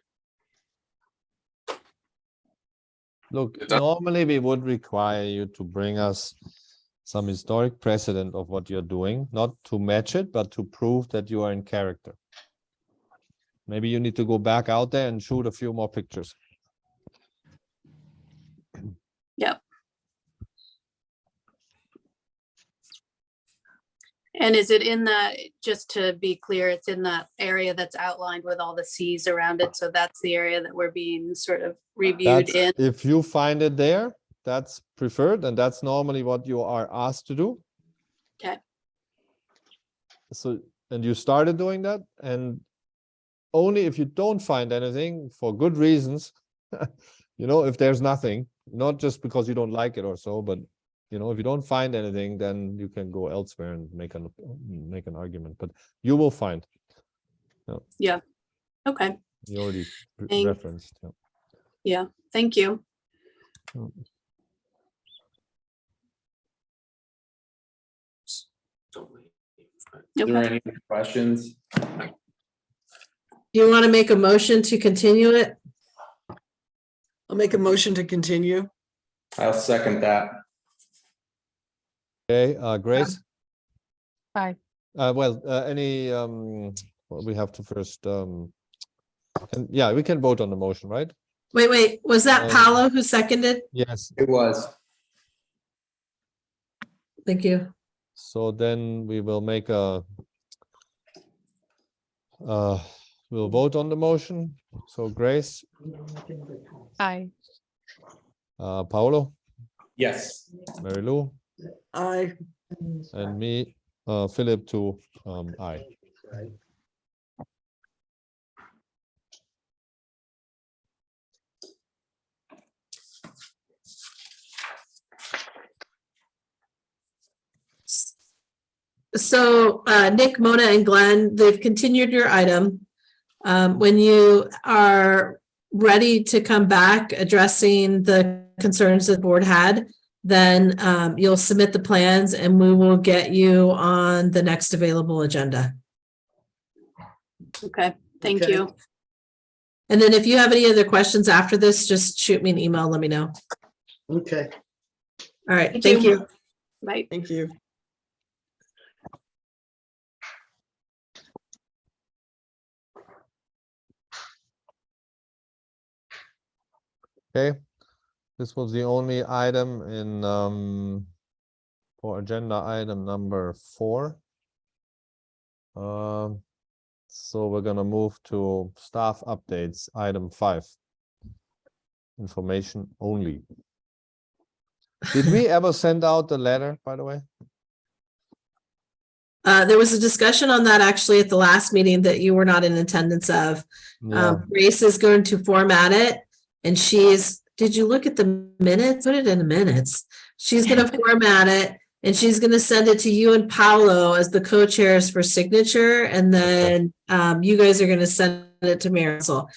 Look, It does- normally we would require you to bring us some historic precedent of what you're doing, not to match it, but to prove that you are in character. Maybe you need to go back out there and shoot a few more pictures. Yep. And is it in that, just to be clear, it's in that area that's outlined with all the Cs around it, so that's the area that we're being sort of reviewed That's, in? if you find it there, that's preferred, and that's normally what you are asked to do. Okay. So, and you started doing that, and only if you don't find anything for good reasons, if there's nothing, not just because you don't like it or so, but if you don't find anything, then you can go elsewhere and make an argument, but you will find. Yeah, okay, You already Thank- referenced. yeah, thank you. Is there Okay. any questions? Do you want to make a motion to continue it? I'll make a motion to continue. I'll second that. Okay, Grace? Aye. Any, well, we have to first, yeah, we can vote on the motion, right? Wait, was that Um, Paolo who seconded? Yes, It was. Thank you. so then we will make we'll vote on the motion. So Grace, Aye. Paolo, Yes. Mary Lou, Aye. and me, Philip too, aye. So Nick, Mona, and Glenn, they've continued your item. When you are ready to come back addressing the concerns the board had, then you'll submit the plans and we will get you on the next available agenda. Okay, thank Okay. you. And then if you have any other questions after this, just shoot me an email, let me know. Okay. All right, Thank thank you. you. Bye. Thank you. Okay, this was the only item in for agenda item number 4. So we're gonna move to staff updates, item 5. Information only. Did we ever send out the letter, by the way? There was a discussion on that actually at the last meeting that you were not in attendance of. Yeah, Grace is going to format it and did you look at the minutes? Put it in the minutes. She's gonna format it and she's gonna send it to you and Paolo as the co-chairs for signature. And then you guys are gonna send it to Marisol.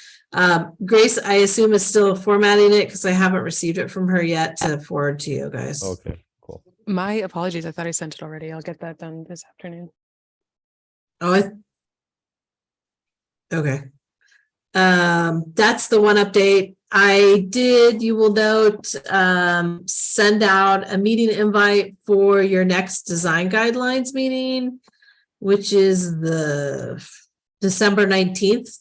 Grace, I assume is still formatting it because I haven't received it from her yet to forward to you guys. okay, cool. My apologies. I thought I sent it already. I'll get that done this afternoon. Oh, okay. That's the one update. I did, you will note, send out a meeting invite for your next design guidelines meeting, which is the December 19th,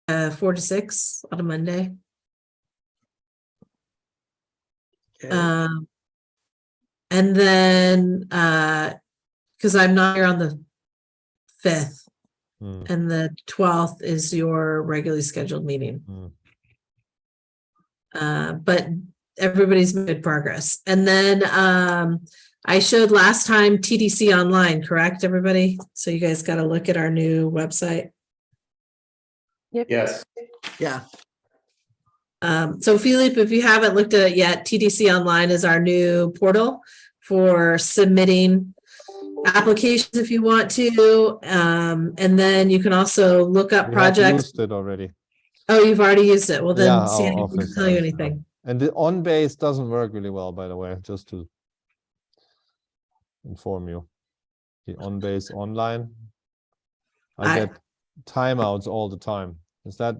4 to 6 on a Monday. Okay. And then, because I'm not here on the 5th, Hmm, and the 12th is your regularly scheduled meeting. hmm. But everybody's made progress. And then I showed last time TDC online, correct, everybody? So you guys got to look at our new website. Yes. Yeah. So Philippe, if you haven't looked at it yet, TDC online is our new portal for submitting applications if you want to. And then you can also look up We have projects. used it already. Oh, you've already used it. Well, Yeah, then see, I our didn't office tell you has, anything. And the on base doesn't work really well, by the way, just to inform you. The on base online, I I- get timeouts all the time. Is that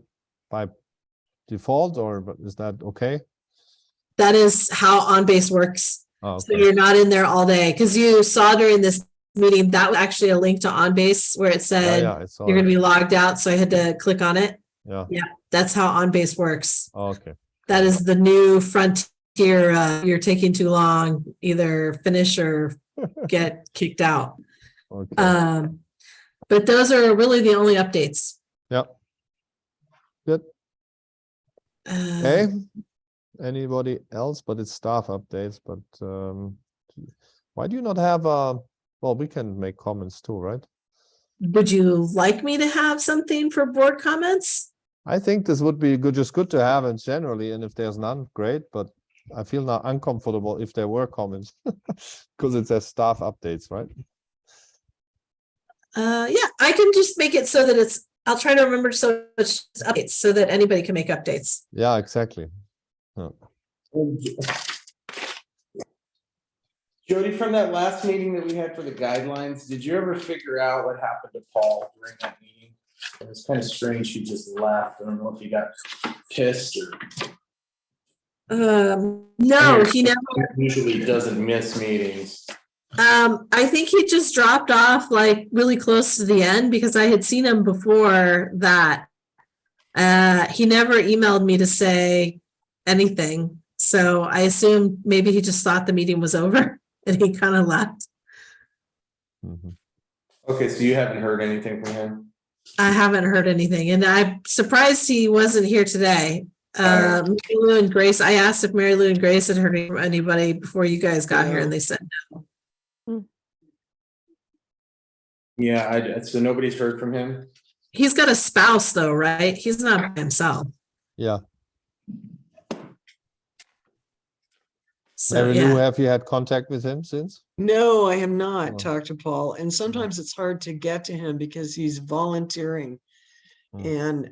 by default, or is that okay? That is how on-base works. Oh, So okay. you're not in there all day, because you saw during this meeting, that was actually a link to on-base where it Yeah, said yeah, it's all you're gonna be logged out, so I had to click on it. yeah. That's how on-base works. Okay. That is the new frontier. You're taking too long, either finish or get kicked out. Okay. But those are really the only updates. Yeah. Good. Uh, Okay. Anybody else? But it's staff updates. But why do you not have well, we can make comments too, right? Would you like me to have something for board comments? I think this would be good, just good to have it generally, and if there's none, great, but I feel now uncomfortable if there were comments because it says staff updates, right? Yeah, I can just make it so that I'll try to remember so it's updates so that anybody can make updates. Yeah, exactly. Yeah. Jody, from that last meeting that we had for the guidelines, did you ever figure out what happened to Paul during that meeting? It was kind of strange, she just left. I don't know if he got pissed or. No, he never. Usually doesn't miss meetings. I think he just dropped off like really close to the end because I had seen him before that. He never emailed me to say anything. So I assumed maybe he just thought the meeting was over and he kind of left. Mhm. Okay, so you haven't heard anything from him? I haven't heard anything, and I'm surprised he wasn't here today. Mary Lou and Grace, I asked if Mary Lou and Grace had heard from anybody before you guys got here, and they said no. Yeah, so nobody's heard from him? He's got a spouse though, right? He's not by himself. Yeah. So Mary Lou, yeah, have you had contact with him since? No, I have not Oh. talked to Paul, and sometimes it's hard to get to him because he's volunteering. And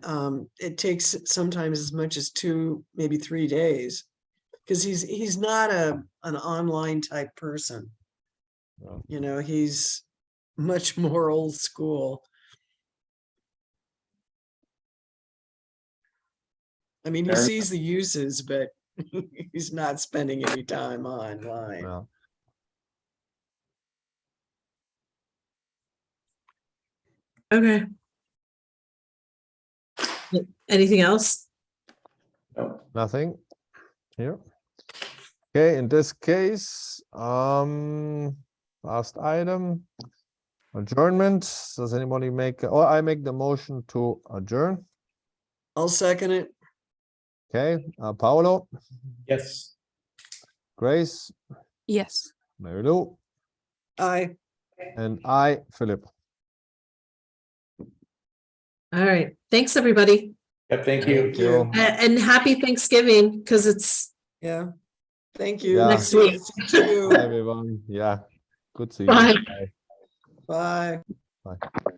it takes sometimes as much as 2, maybe 3 days, because he's not an online type person. No. You know, he's much more old school. I mean, he Fair sees the uses, but he's not spending any time online. Yeah. okay. Anything else? No. Nothing here. Okay, in this case, last item, adjournment. Does anybody make, or I make the motion to adjourn? I'll second it. Okay, Paolo, Yes. Grace, Yes. Mary Lou, Aye. and I, Philip. All right. Thanks, everybody. Yep, thank you. Thank you. And happy Thanksgiving, because it's Yeah. Thank you. Yeah. next week. See you. Everyone, yeah, good to see you. Bye. Bye. Bye. Bye.